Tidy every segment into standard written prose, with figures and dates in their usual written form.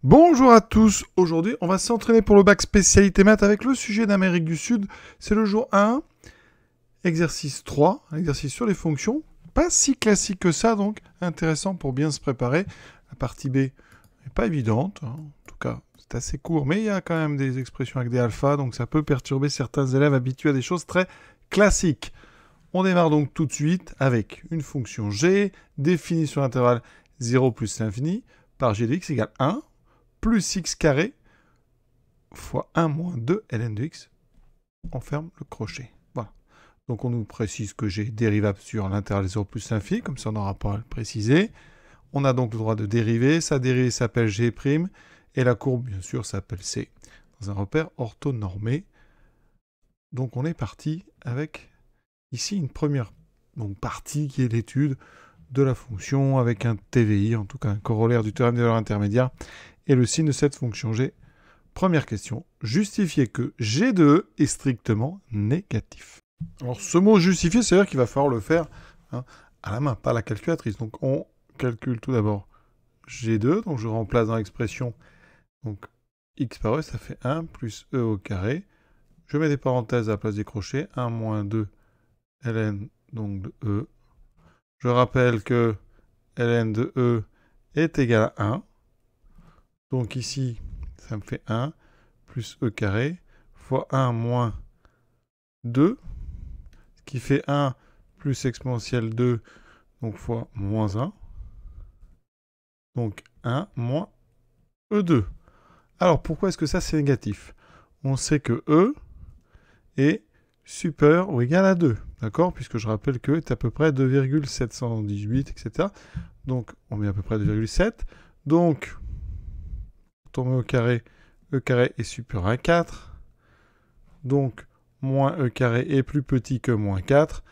Bonjour à tous, aujourd'hui on va s'entraîner pour le bac spécialité maths avec le sujet d'Amérique du Sud. C'est le jour 1, exercice 3, un exercice sur les fonctions. Pas si classique que ça, donc intéressant pour bien se préparer. La partie B n'est pas évidente, hein. En tout cas c'est assez court, mais il y a quand même des expressions avec des alphas, donc ça peut perturber certains élèves habitués à des choses très classiques. On démarre donc tout de suite avec une fonction g définie sur l'intervalle 0 plus l'infini par g de x égale 1. Plus x carré fois 1 moins 2 ln de x, on ferme le crochet. Voilà. Donc on nous précise que j'ai dérivable sur l'intervalle 0 plus l'infini, comme ça on n'aura pas à le préciser. On a donc le droit de dériver, sa dérivée s'appelle g', et la courbe bien sûr s'appelle c, dans un repère orthonormé. Donc on est parti avec ici une première partie qui est l'étude de la fonction avec un TVI, en tout cas un corollaire du théorème des valeurs intermédiaires, et le signe de cette fonction g. Première question, justifier que g de e est strictement négatif. Alors ce mot justifier, c'est-à-dire qu'il va falloir le faire à la main, pas à la calculatrice. Donc on calcule tout d'abord g de e, donc je remplace dans l'expression donc x par e, ça fait 1 plus e au carré. Je mets des parenthèses à la place des crochets, 1 moins 2 ln donc de e. Je rappelle que ln de e est égal à 1. Donc ici, ça me fait 1 plus e carré fois 1 moins 2, ce qui fait 1 plus exponentielle 2, donc fois moins 1. Donc 1 moins e2. Alors pourquoi est-ce que ça c'est négatif? On sait que e est supérieur ou égal à 2, d'accord? Puisque je rappelle que e est à peu près 2,718, etc. Donc on met à peu près 2,7. Donc on met au carré, e carré est supérieur à 4. Donc, moins e carré est plus petit que moins 4.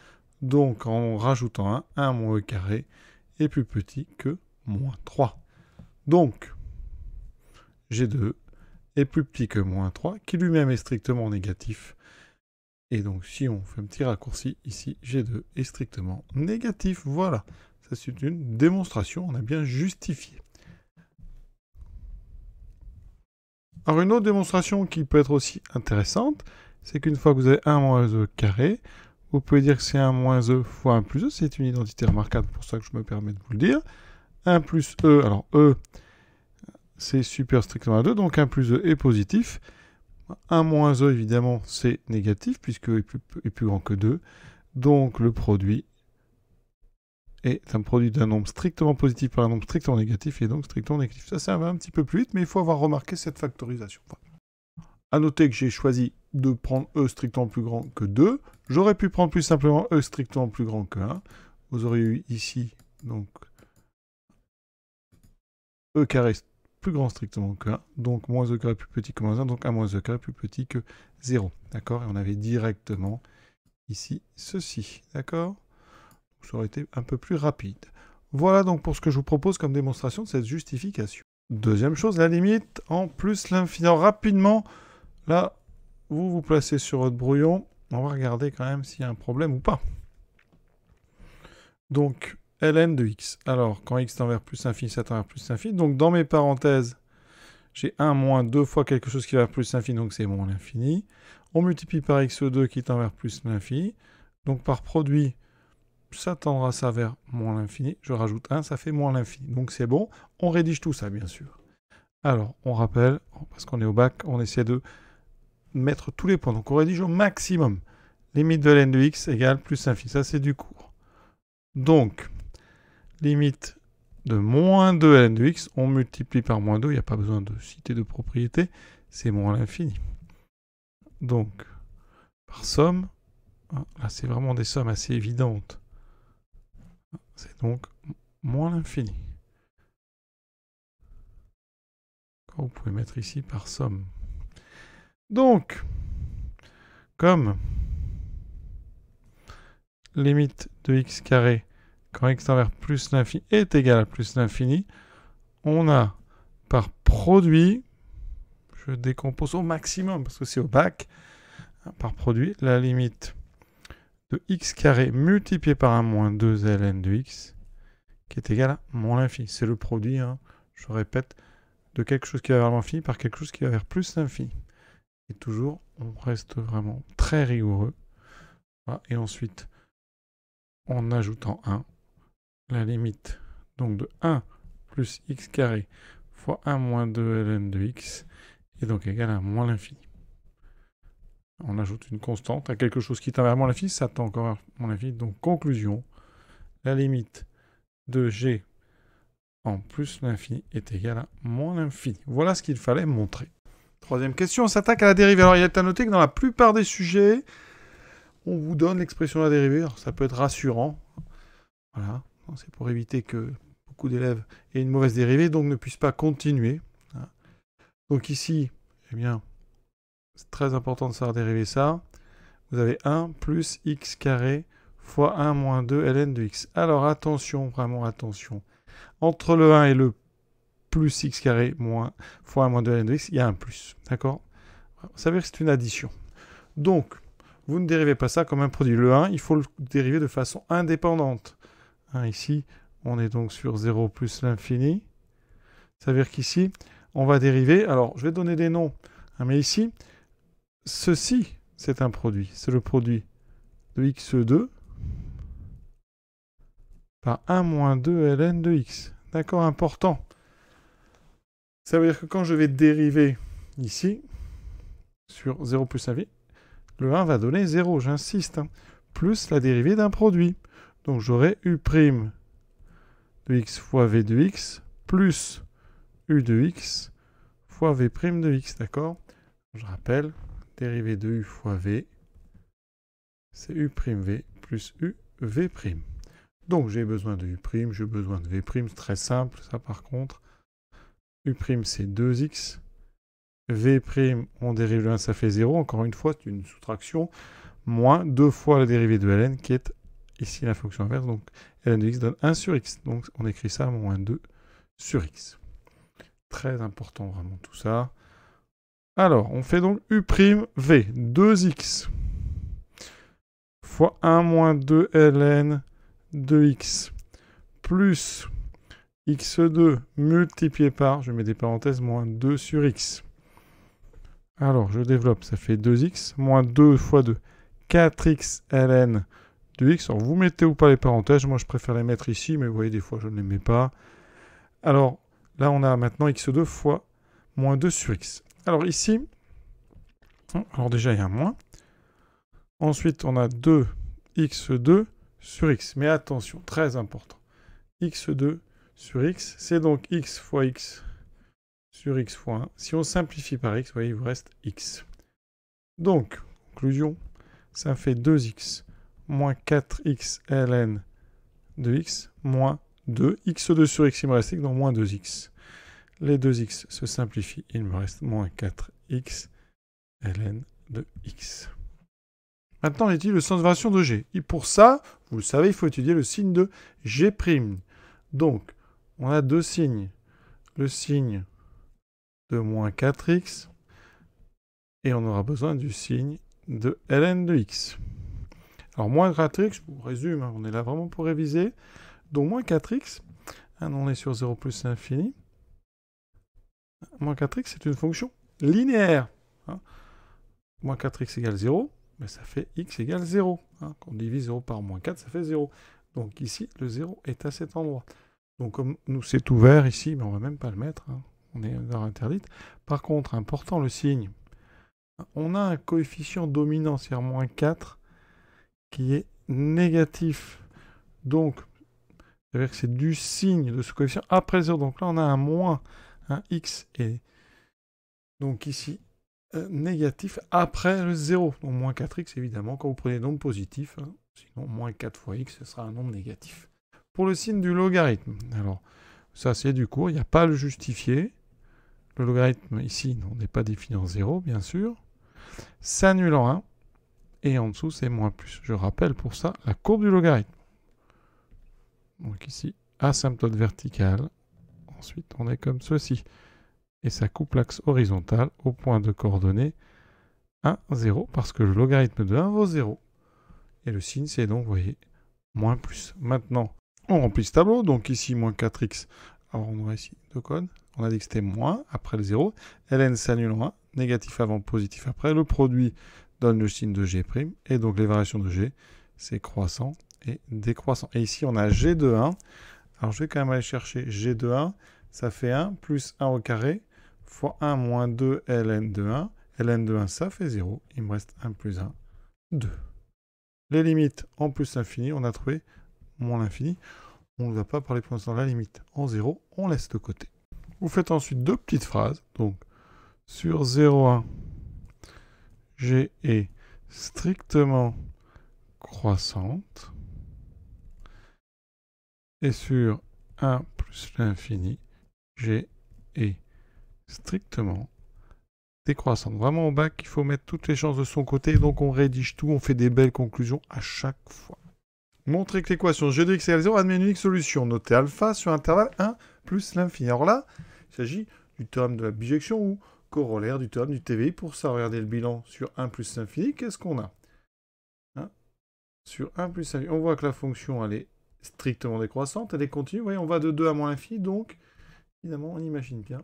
Donc, en rajoutant 1, 1 moins e carré est plus petit que moins 3. Donc, g de e est plus petit que moins 3, qui lui-même est strictement négatif. Et donc, si on fait un petit raccourci ici, g de e est strictement négatif. Voilà, ça c'est une démonstration, on a bien justifié. Alors une autre démonstration qui peut être aussi intéressante, c'est qu'une fois que vous avez 1 moins e carré, vous pouvez dire que c'est 1 moins e fois 1 plus e, c'est une identité remarquable, pour ça que je me permets de vous le dire. 1 plus e, alors e, c'est supérieur strictement à 2, donc 1 plus e est positif. 1 moins e, évidemment, c'est négatif, puisque e est plus grand que 2. Donc le produit est un produit d'un nombre strictement positif par un nombre strictement négatif, et donc strictement négatif. Ça va un petit peu plus vite, mais il faut avoir remarqué cette factorisation. Voilà. A noter que j'ai choisi de prendre e strictement plus grand que 2. J'aurais pu prendre plus simplement e strictement plus grand que 1. Vous auriez eu ici, donc, e carré plus grand strictement que 1. Donc, moins e carré plus petit que moins 1. Donc, 1 moins e carré plus petit que 0. D'accord? Et on avait directement ici ceci. D'accord? Ça aurait été un peu plus rapide. Voilà donc pour ce que je vous propose comme démonstration de cette justification. Deuxième chose, la limite en plus l'infini. Rapidement, là, vous vous placez sur votre brouillon. On va regarder quand même s'il y a un problème ou pas. Donc, ln de x. Alors, quand x tend vers plus l'infini, ça tend vers plus l'infini. Donc, dans mes parenthèses, j'ai 1 moins 2 fois quelque chose qui va vers plus l'infini, donc c'est moins l'infini. On multiplie par x2 qui tend vers plus l'infini. Donc, par produit, ça tendra ça vers moins l'infini. Je rajoute 1, ça fait moins l'infini. Donc c'est bon. On rédige tout ça, bien sûr. Alors, on rappelle, parce qu'on est au bac, on essaie de mettre tous les points. Donc on rédige au maximum. Limite de ln de x égale plus l'infini. Ça, c'est du cours. Donc, limite de moins 2 ln de x, on multiplie par moins 2. Il n'y a pas besoin de citer de propriété. C'est moins l'infini. Donc, par somme, là, c'est vraiment des sommes assez évidentes. C'est donc moins l'infini. Vous pouvez mettre ici par somme. Donc, comme limite de x carré quand x tend vers plus l'infini est égal à plus l'infini, on a par produit, je décompose au maximum parce que c'est au bac, par produit, la limite de x carré multiplié par 1 moins 2 ln de x qui est égal à moins l'infini. C'est le produit, je répète, de quelque chose qui va vers l'infini par quelque chose qui va vers plus l'infini. Et toujours, on reste vraiment très rigoureux. Voilà. Et ensuite, en ajoutant 1, la limite donc de 1 plus x carré fois 1 moins 2 ln de x est donc égal à moins l'infini. On ajoute une constante à quelque chose qui tend vers moins l'infini, ça tend encore vers moins l'infini. Donc, conclusion, la limite de g en plus l'infini est égale à moins l'infini. Voilà ce qu'il fallait montrer. Troisième question, on s'attaque à la dérivée. Alors, il est à noter que dans la plupart des sujets, on vous donne l'expression de la dérivée. Alors, ça peut être rassurant. Voilà, c'est pour éviter que beaucoup d'élèves aient une mauvaise dérivée, donc ne puissent pas continuer. Donc ici, eh bien, c'est très important de savoir dériver ça. Vous avez 1 plus x carré fois 1 moins 2 ln de x. Alors attention, vraiment attention. Entre le 1 et le plus x carré fois 1 moins 2 ln de x, il y a un plus. D'accord? Ça veut dire que c'est une addition. Donc, vous ne dérivez pas ça comme un produit. Le 1, il faut le dériver de façon indépendante. Ici, on est donc sur 0 plus l'infini. Ça veut dire qu'ici, on va dériver. Alors, je vais donner des noms. Mais ici, ceci, c'est un produit. C'est le produit de x2 par 1 moins 2 ln de x. D'accord, important. Ça veut dire que quand je vais dériver ici, sur 0 plus l'infini, le 1 va donner 0, j'insiste, plus la dérivée d'un produit. Donc j'aurai u' de x fois v de x plus u de x fois v' de x, d'accord? Je rappelle, dérivée de u fois v, c'est u'v plus u v'. Donc j'ai besoin de u', j'ai besoin de v', c'est très simple, ça par contre. U' c'est 2x, v', on dérive le 1, ça fait 0, encore une fois, c'est une soustraction, moins 2 fois la dérivée de ln, qui est ici la fonction inverse, donc ln de x donne 1 sur x, donc on écrit ça moins 2 sur x. Très important vraiment tout ça. Alors, on fait donc u'v, 2x, fois 1 moins 2 ln de x, plus x2 multiplié par, je mets des parenthèses, moins 2 sur x. Alors, je développe, ça fait 2x, moins 2 fois 2, 4x ln de x. Alors, vous mettez ou pas les parenthèses, moi je préfère les mettre ici, mais vous voyez, des fois je ne les mets pas. Alors, là on a maintenant x2 fois moins 2 sur x. Alors ici, alors déjà il y a un moins. Ensuite, on a 2x2 sur x. Mais attention, très important. x2 sur x, c'est donc x fois x sur x fois 1. Si on simplifie par x, vous voyez, il vous reste x. Donc, conclusion, ça fait 2x moins 4x ln de x moins 2. x2 sur x, il me reste x, donc moins 2x. Les 2x se simplifient, il me reste moins 4x ln de x. Maintenant, on étudie le sens de variation de g. Et pour ça, vous le savez, il faut étudier le signe de g'. Donc, on a deux signes. Le signe de moins 4x et on aura besoin du signe de ln de x. Alors, moins 4x, je vous résume, on est là vraiment pour réviser. Donc, moins 4x, on est sur 0 plus l'infini. Moins 4x, c'est une fonction linéaire. Moins 4x égale 0, mais ça fait x égale 0. Quand on divise 0 par moins 4, ça fait 0. Donc ici, le 0 est à cet endroit. Donc comme nous, c'est ouvert ici, mais on ne va même pas le mettre. On est dans interdite. Par contre, important le signe. On a un coefficient dominant, c'est-à-dire moins 4, qui est négatif. Donc, c'est-à-dire que c'est du signe de ce coefficient après 0. Donc là, on a un moins. X est donc ici négatif après le 0. Donc moins 4x, évidemment, quand vous prenez nombre positif. Sinon, moins 4 fois x, ce sera un nombre négatif. Pour le signe du logarithme, alors, ça c'est du cours, il n'y a pas à le justifier. Le logarithme, ici, n'est pas défini en 0, bien sûr. S'annule en 1. Et en dessous, c'est moins plus. Je rappelle pour ça la courbe du logarithme. Donc ici, asymptote verticale. Ensuite, on est comme ceci. Et ça coupe l'axe horizontal au point de coordonnées 1, 0, parce que le logarithme de 1 vaut 0. Et le signe, c'est donc, vous voyez, moins plus. Maintenant, on remplit ce tableau. Donc ici, moins 4x Alors on aura ici deux codes. On a dit que c'était moins après le 0. ln s'annule en 1, négatif avant, positif après. Le produit donne le signe de g'. Et donc les variations de g, c'est croissant et décroissant. Et ici, on a g de 1. Alors je vais quand même aller chercher g de 1. Ça fait 1 plus 1 au carré fois 1 moins 2 ln de 1. ln de 1, ça fait 0. Il me reste 1 plus 1, 2. Les limites en plus l'infini, on a trouvé moins l'infini. On ne va pas parler pour l'instant de la limite en 0, on laisse de côté. Vous faites ensuite deux petites phrases. Donc, sur 0,1, g est strictement croissante. Et sur 1 plus l'infini, g est strictement décroissante. Vraiment au bac, il faut mettre toutes les chances de son côté. Donc, on rédige tout, on fait des belles conclusions à chaque fois. Montrer que l'équation g de x égale 0 admet une unique solution. Notez alpha sur intervalle 1 plus l'infini. Alors là, il s'agit du théorème de la bijection ou corollaire du théorème du TVI. Pour ça, regardez le bilan sur 1 plus l'infini. Qu'est-ce qu'on a sur 1 plus l'infini, on voit que la fonction, elle est strictement décroissante. Elle est continue. Vous voyez, on va de 2 à moins l'infini. Donc, évidemment, on imagine bien,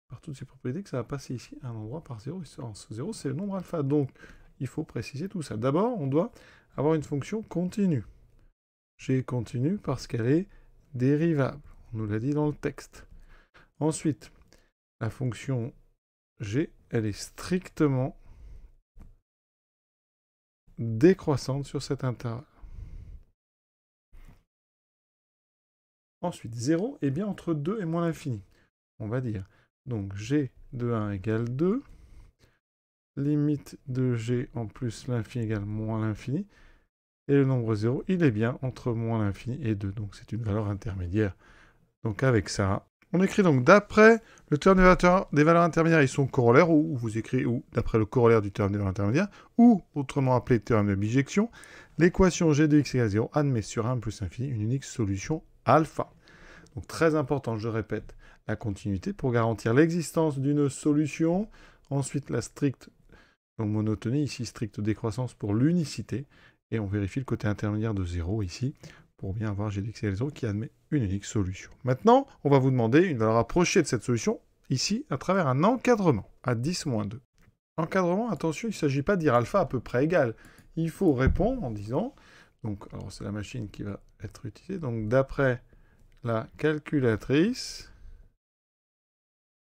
par toutes ces propriétés, que ça va passer ici à un endroit par 0. Et ce 0, c'est le nombre alpha. Donc, il faut préciser tout ça. D'abord, on doit avoir une fonction continue. G continue parce qu'elle est dérivable. On nous l'a dit dans le texte. Ensuite, la fonction g, elle est strictement décroissante sur cet intervalle. Ensuite, 0 est bien entre 2 et moins l'infini. On va dire, donc g de 1 égale 2. Limite de g en plus l'infini égale moins l'infini. Et le nombre 0, il est bien entre moins l'infini et 2. Donc c'est une valeur intermédiaire. Donc avec ça, on écrit donc d'après le théorème des valeurs intermédiaires, ils sont corollaires, ou vous écrivez ou d'après le corollaire du théorème des valeurs intermédiaires, ou autrement appelé théorème de bijection, l'équation g de x égale 0 admet sur 1 plus l'infini une unique solution alpha. Donc très important, je répète, la continuité pour garantir l'existence d'une solution. Ensuite la stricte, donc monotonie, ici stricte décroissance pour l'unicité. Et on vérifie le côté intermédiaire de 0 ici, pour bien avoir g de x égale 0 qui admet une unique solution. Maintenant, on va vous demander une valeur approchée de cette solution, ici, à travers un encadrement, à 10-2. Encadrement, attention, il ne s'agit pas de dire alpha à peu près égal. Il faut répondre en disant, donc, alors c'est la machine qui va être utilisée, donc d'après la calculatrice,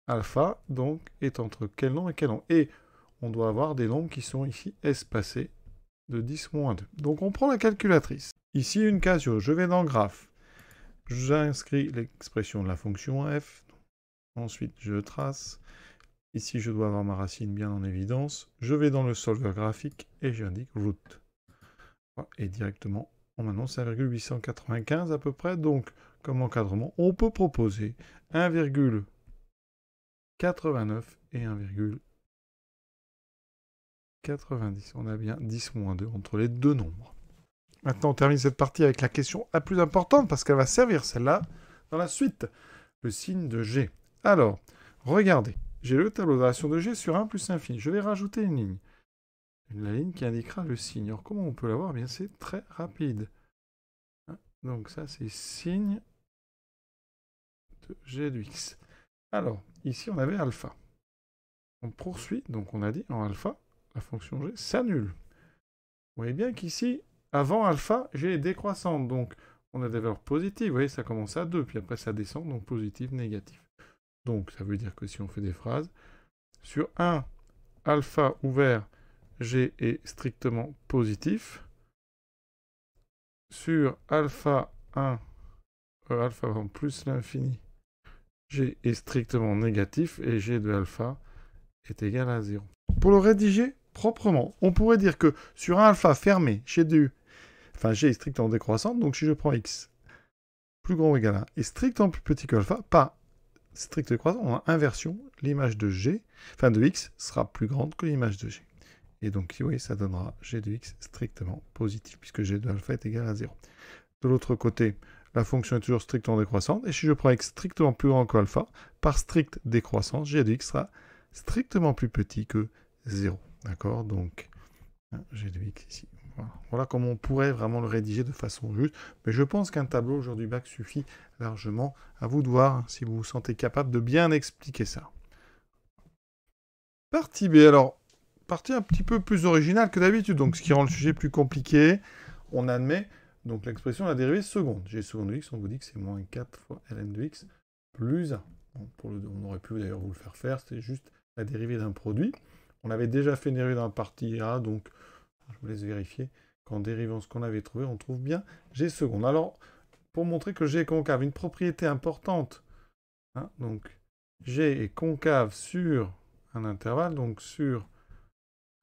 alpha, donc, est entre quel nombre et quel nombre. Et on doit avoir des nombres qui sont ici espacés de 10-2. Donc on prend la calculatrice. Ici une Casio, je vais dans graphe. J'inscris l'expression de la fonction f. Ensuite je trace. Ici je dois avoir ma racine bien en évidence. Je vais dans le solver graphique et j'indique root. Voilà. Et directement on m'annonce 1,895 à peu près. Donc comme encadrement, on peut proposer 1,89 et 1,90. On a bien 10-2 entre les deux nombres. Maintenant, on termine cette partie avec la question la plus importante, parce qu'elle va servir celle-là dans la suite. Le signe de G. Alors, regardez. J'ai le tableau de variation de G sur 1 plus infini. Je vais rajouter une ligne. La ligne qui indiquera le signe. Alors, comment on peut l'avoir? Bien, c'est très rapide. Donc, ça, c'est signe de G de X. Alors, ici, on avait alpha. On poursuit. Donc, on a dit en alpha, la fonction G s'annule. Vous voyez bien qu'ici, avant alpha, G est décroissante. Donc, on a des valeurs positives. Vous voyez, ça commence à 2, puis après ça descend, donc positif, négatif. Donc, ça veut dire que si on fait des phrases, sur 1, alpha ouvert, G est strictement positif. Sur alpha 1, alpha plus l'infini, G est strictement négatif, et G de alpha est égal à 0. Pour le rédiger proprement, on pourrait dire que sur un alpha fermé, G est strictement décroissante, donc si je prends x plus grand ou égal à 1 est strictement plus petit que alpha, par strict décroissant, on a inversion, l'image de G, enfin de x, sera plus grande que l'image de G. Et donc, oui, ça donnera G de x strictement positif, puisque G de alpha est égal à 0. De l'autre côté, la fonction est toujours strictement décroissante, et si je prends x strictement plus grand que alpha, par stricte décroissance, G de x sera strictement plus petit que 0. D'accord? Donc, G de x ici, Voilà comment on pourrait vraiment le rédiger de façon juste. Mais je pense qu'un tableau aujourd'hui bac suffit largement. À vous de voir si vous vous sentez capable de bien expliquer ça. Partie B. Alors, partie un petit peu plus originale que d'habitude. Donc, ce qui rend le sujet plus compliqué. On admet donc l'expression la dérivée seconde. G seconde de x, on vous dit que c'est moins 4 fois ln de x plus 1. Bon, on aurait pu d'ailleurs vous le faire. C'était juste la dérivée d'un produit. On avait déjà fait une dérivée dans la partie A, donc je vous laisse vérifier qu'en dérivant ce qu'on avait trouvé, on trouve bien G seconde. Alors, pour montrer que G est concave, une propriété importante, hein, donc G est concave sur un intervalle, donc sur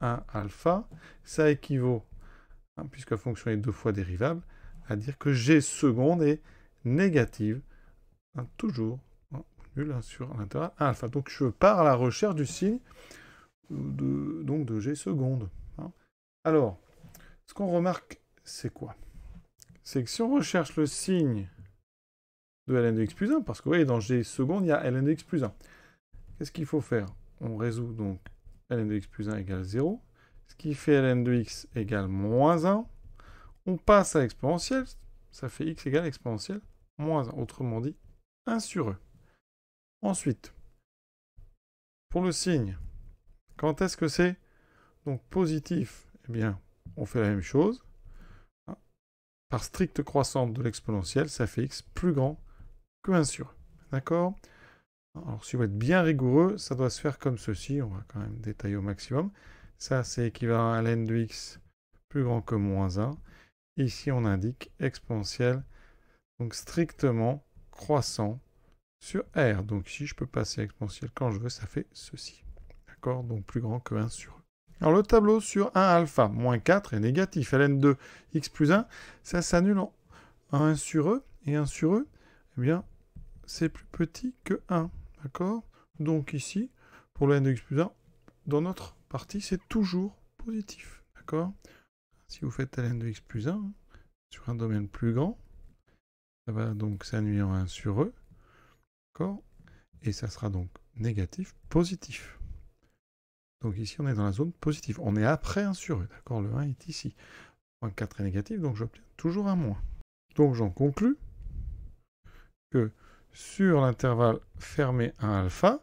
un alpha, ça équivaut, hein, puisque la fonction est 2 fois dérivable, à dire que G seconde est négative, hein, toujours, hein, nul, hein, sur l'intervalle alpha. Donc je pars à la recherche du signe de G seconde. Hein. Alors, ce qu'on remarque, c'est quoi? C'est que si on recherche le signe de ln de x plus 1, parce que vous voyez, dans G seconde, il y a ln de x plus 1. Qu'est-ce qu'il faut faire? On résout donc ln de x plus 1 égale 0, ce qui fait ln de x égale moins 1. On passe à l'exponentielle, ça fait x égale exponentielle moins 1, autrement dit 1 sur e. Ensuite, pour le signe, quand est-ce que c'est donc positif? Eh bien, on fait la même chose. Hein. Par stricte croissante de l'exponentielle, ça fait x plus grand que 1 sur e. D'accord? Alors, si vous êtes bien rigoureux, ça doit se faire comme ceci. On va quand même détailler au maximum. Ça, c'est équivalent à ln de x plus grand que moins 1. Ici, on indique exponentielle, donc strictement croissant sur r. Donc ici, je peux passer exponentielle quand je veux, ça fait ceci. D'accord? Donc plus grand que 1 sur e. Alors le tableau sur 1 alpha, moins 4 est négatif. ln de x plus 1, ça s'annule en 1 sur e. Et 1 sur e, eh bien, c'est plus petit que 1. D'accord? Donc ici, pour le n de x plus 1, dans notre partie, c'est toujours positif. D'accord? Si vous faites ln de x plus 1, sur un domaine plus grand, ça va donc s'annuler en 1 sur e. D'accord? Et ça sera donc négatif, positif. Donc ici, on est dans la zone positive. On est après 1 sur e. D'accord? Le 1 est ici. Moins 4 est négatif, donc j'obtiens toujours un moins. Donc j'en conclus que sur l'intervalle fermé 1 alpha,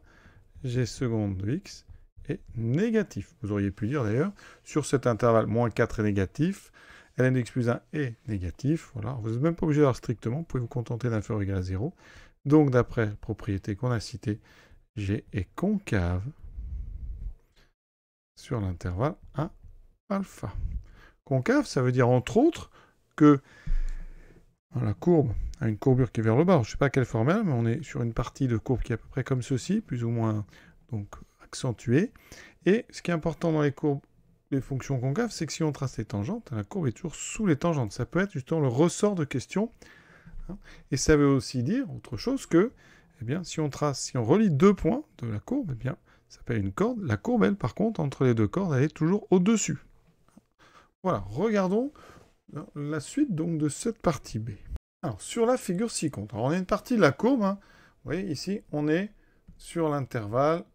G seconde de x est négatif. Vous auriez pu dire d'ailleurs, sur cet intervalle, moins 4 est négatif, ln de x plus 1 est négatif. Voilà. Vous n'êtes même pas obligé d'avoir strictement, vous pouvez vous contenter d'inférieur ou égal à 0. Donc d'après la propriété qu'on a citée, G est concave sur l'intervalle 1 alpha. Concave, ça veut dire entre autres que la courbe a une courbure qui est vers le bas. Je ne sais pas quelle formule, mais on est sur une partie de courbe qui est à peu près comme ceci, plus ou moins donc accentuée. Et ce qui est important dans les courbes, les fonctions concaves, c'est que si on trace les tangentes, la courbe est toujours sous les tangentes. Ça peut être justement le ressort de question. Et ça veut aussi dire autre chose que, eh bien, si on relie deux points de la courbe, eh bien, ça s'appelle une corde. La courbe, elle, par contre, entre les deux cordes, elle est toujours au-dessus. Voilà, regardons la suite donc de cette partie B. Alors, sur la figure ci-contre, on a une partie de la courbe. Hein. Vous voyez, ici, on est sur l'intervalle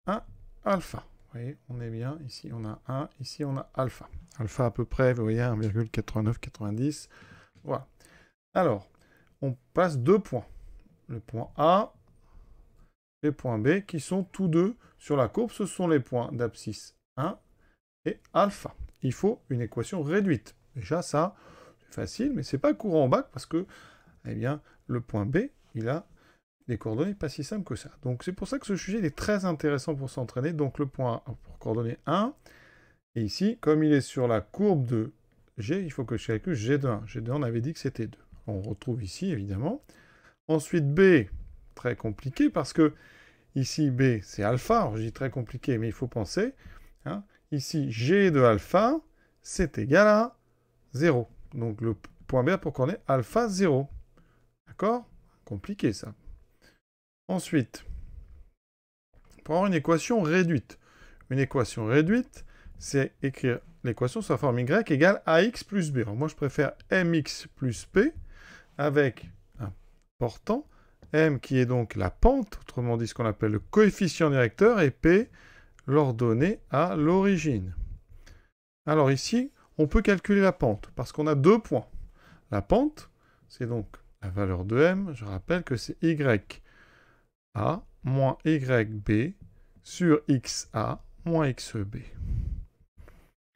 1 alpha. Vous voyez, on est bien. Ici, on a 1. Ici, on a alpha. Alpha à peu près, vous voyez, 1,8990. Voilà. Alors, on passe deux points. Le point A et le point B, qui sont tous deux sur la courbe. Ce sont les points d'abscisse 1 et alpha. Il faut une équation réduite. Déjà, ça, c'est facile, mais c'est pas courant en bac parce que, eh bien, le point B, il a des coordonnées pas si simples que ça. Donc, c'est pour ça que ce sujet il est très intéressant pour s'entraîner. Donc, le point A pour coordonnée 1. Et ici, comme il est sur la courbe de G, il faut que je calcule G de 1. G de 1, on avait dit que c'était 2. On retrouve ici, évidemment. Ensuite, B, très compliqué parce que ici, B, c'est alpha. Alors, je dis très compliqué, mais il faut penser. Hein, ici, G de alpha, c'est égal à 0. Donc, le point B pour qu'on ait alpha 0. D'accord? Compliqué, ça. Ensuite, pour avoir une équation réduite. Une équation réduite, c'est écrire l'équation sous la forme y égale ax plus b. Alors, moi, je préfère mx plus p avec un portant, m qui est donc la pente, autrement dit ce qu'on appelle le coefficient directeur, et p l'ordonnée à l'origine. Alors ici, on peut calculer la pente, parce qu'on a 2 points. La pente, c'est donc la valeur de m, je rappelle que c'est YA moins YB sur XA moins XB.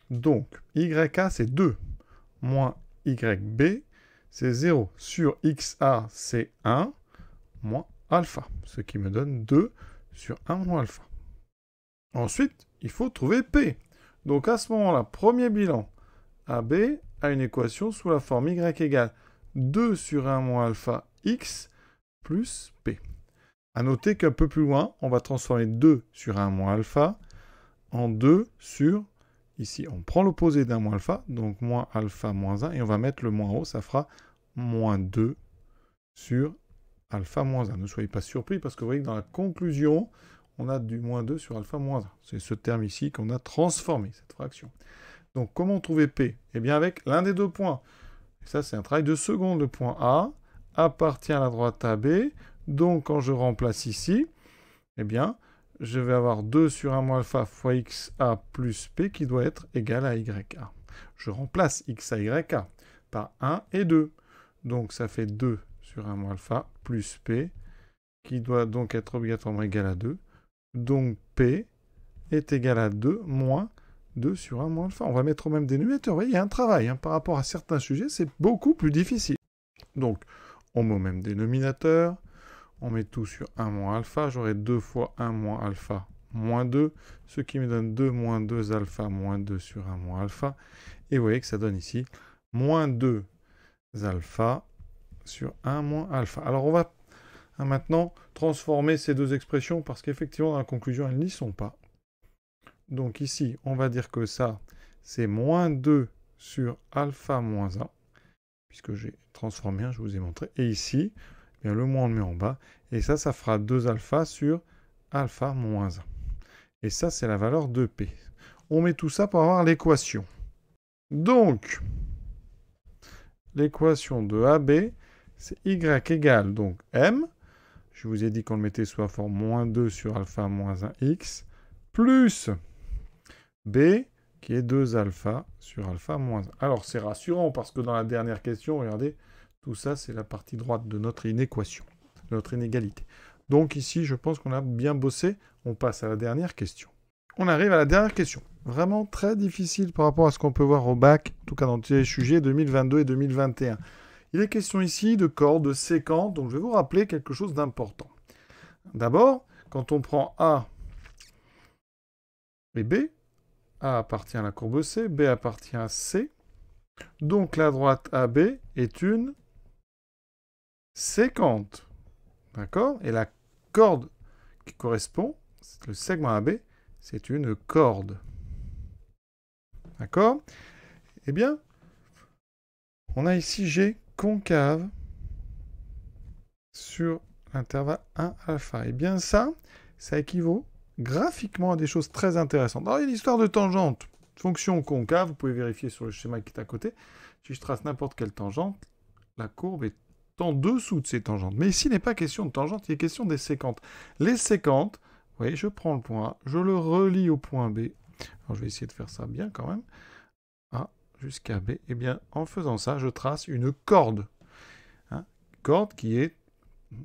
Donc, YA, c'est 2, moins YB, c'est 0, sur XA, c'est 1, moins alpha, ce qui me donne 2 sur 1 moins alpha. Ensuite, il faut trouver P. Donc, à ce moment-là, premier bilan, AB a une équation sous la forme Y égale 2 sur 1 moins alpha X plus P. A noter qu'un peu plus loin, on va transformer 2 sur 1 moins alpha en 2 sur... Ici, on prend l'opposé d'un moins alpha, donc moins alpha moins 1, et on va mettre le moins en haut, ça fera moins 2 sur alpha moins 1. Ne soyez pas surpris, parce que vous voyez que dans la conclusion, on a du moins 2 sur alpha moins 1. C'est ce terme ici qu'on a transformé, cette fraction. Donc, comment trouver P? Eh bien, avec l'un des 2 points. Et ça, c'est un travail de seconde. Le point A appartient à la droite AB. Donc, quand je remplace ici, eh bien, je vais avoir 2 sur 1 moins alpha fois XA plus P qui doit être égal à YA. Je remplace XA, YA par 1 et 2. Donc, ça fait 2 sur 1 moins alpha plus P qui doit donc être obligatoirement égal à 2. Donc, P est égal à 2 moins 2 sur 1 moins alpha. On va mettre au même dénominateur. Vous voyez, il y a un travail. Par rapport à certains sujets, c'est beaucoup plus difficile. Donc, on met au même dénominateur. On met tout sur 1 moins alpha. J'aurai 2 fois 1 moins alpha moins 2, ce qui me donne 2 moins 2 alpha moins 2 sur 1 moins alpha. Et vous voyez que ça donne ici moins 2 alpha sur 1 moins alpha. Alors, on va maintenant transformer ces deux expressions parce qu'effectivement, dans la conclusion, elles n'y sont pas. Donc ici, on va dire que ça, c'est moins 2 sur alpha moins 1, puisque j'ai transformé un, je vous ai montré. Et ici, eh bien, le moins, on le met en bas. Et ça, ça fera 2 alpha sur alpha moins 1. Et ça, c'est la valeur de P. On met tout ça pour avoir l'équation. Donc, l'équation de AB, c'est Y égale donc M. Je vous ai dit qu'on le mettait sous la forme moins 2 sur alpha moins 1 X, plus B, qui est 2 alpha sur alpha moins 1. Alors, c'est rassurant, parce que dans la dernière question, regardez, tout ça, c'est la partie droite de notre inéquation, de notre inégalité. Donc ici, je pense qu'on a bien bossé. On passe à la dernière question. On arrive à la dernière question. Vraiment très difficile par rapport à ce qu'on peut voir au bac, en tout cas dans les sujets 2022 et 2021. Il est question ici de cordes, de séquentes, donc je vais vous rappeler quelque chose d'important. D'abord, quand on prend A et B, A appartient à la courbe C, B appartient à C. Donc la droite AB est une séquente. D'accord? Et la corde qui correspond, le segment AB, c'est une corde. D'accord? Eh bien, on a ici G concave sur l'intervalle 1 alpha. Eh bien ça équivaut graphiquement à des choses très intéressantes. Alors, il y a l'histoire de tangente. Fonction concave, vous pouvez vérifier sur le schéma qui est à côté. Si je trace n'importe quelle tangente, la courbe est en dessous de ces tangentes. Mais ici, il n'est pas question de tangente, il est question des séquentes. Les séquentes, vous voyez, je prends le point A, je le relie au point B. Alors, je vais essayer de faire ça bien quand même. A jusqu'à B. Eh bien, en faisant ça, je trace une corde. Corde qui est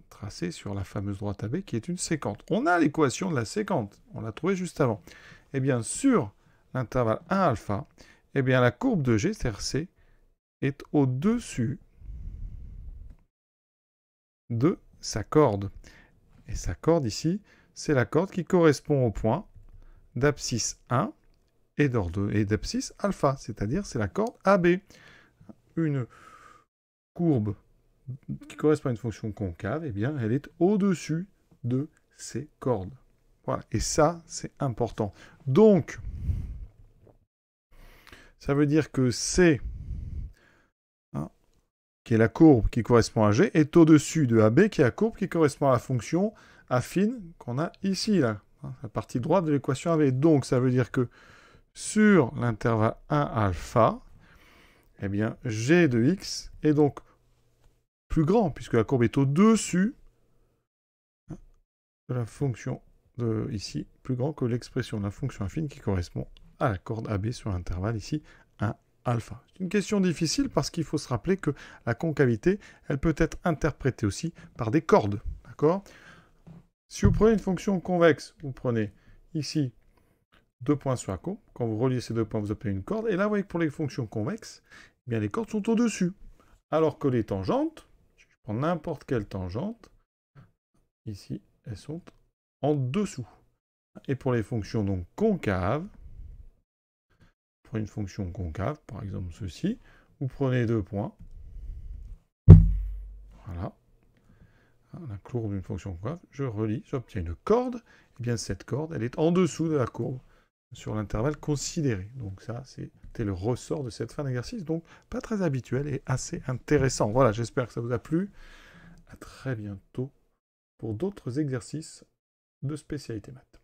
tracée sur la fameuse droite AB, qui est une séquente. On a l'équation de la séquente. On l'a trouvée juste avant. Eh bien, sur l'intervalle 1 alpha, eh bien, la courbe de G, c'est-à-dire C, est au-dessus de sa corde. Et sa corde ici, c'est la corde qui correspond au point d'abscisse 1 et d'abscisse alpha, c'est-à-dire c'est la corde AB. Une courbe qui correspond à une fonction concave, eh bien, elle est au-dessus de ces cordes. Voilà, et ça, c'est important. Donc, ça veut dire que C, qui est la courbe qui correspond à G, est au-dessus de AB, qui est la courbe qui correspond à la fonction affine qu'on a ici, là, la partie droite de l'équation AB. Donc, ça veut dire que sur l'intervalle 1 alpha, eh bien, G de X est donc plus grand, puisque la courbe est au-dessus de la fonction de ici, plus grand que l'expression de la fonction affine qui correspond à la corde AB sur l'intervalle ici 1 alpha. C'est une question difficile parce qu'il faut se rappeler que la concavité, elle peut être interprétée aussi par des cordes. D'accord? Si vous prenez une fonction convexe, vous prenez ici 2 points sur la courbe. Quand vous reliez ces 2 points, vous obtenez une corde. Et là, vous voyez que pour les fonctions convexes, eh bien, les cordes sont au-dessus. Alors que les tangentes, si je prends n'importe quelle tangente, ici, elles sont en dessous. Et pour les fonctions donc concaves, pour une fonction concave, par exemple ceci, vous prenez 2 points. Voilà. La courbe d'une fonction concave, je relie, j'obtiens une corde. Et bien cette corde, elle est en dessous de la courbe sur l'intervalle considéré. Donc ça, c'était le ressort de cette fin d'exercice. Donc pas très habituel et assez intéressant. Voilà, j'espère que ça vous a plu. À très bientôt pour d'autres exercices de spécialité maths.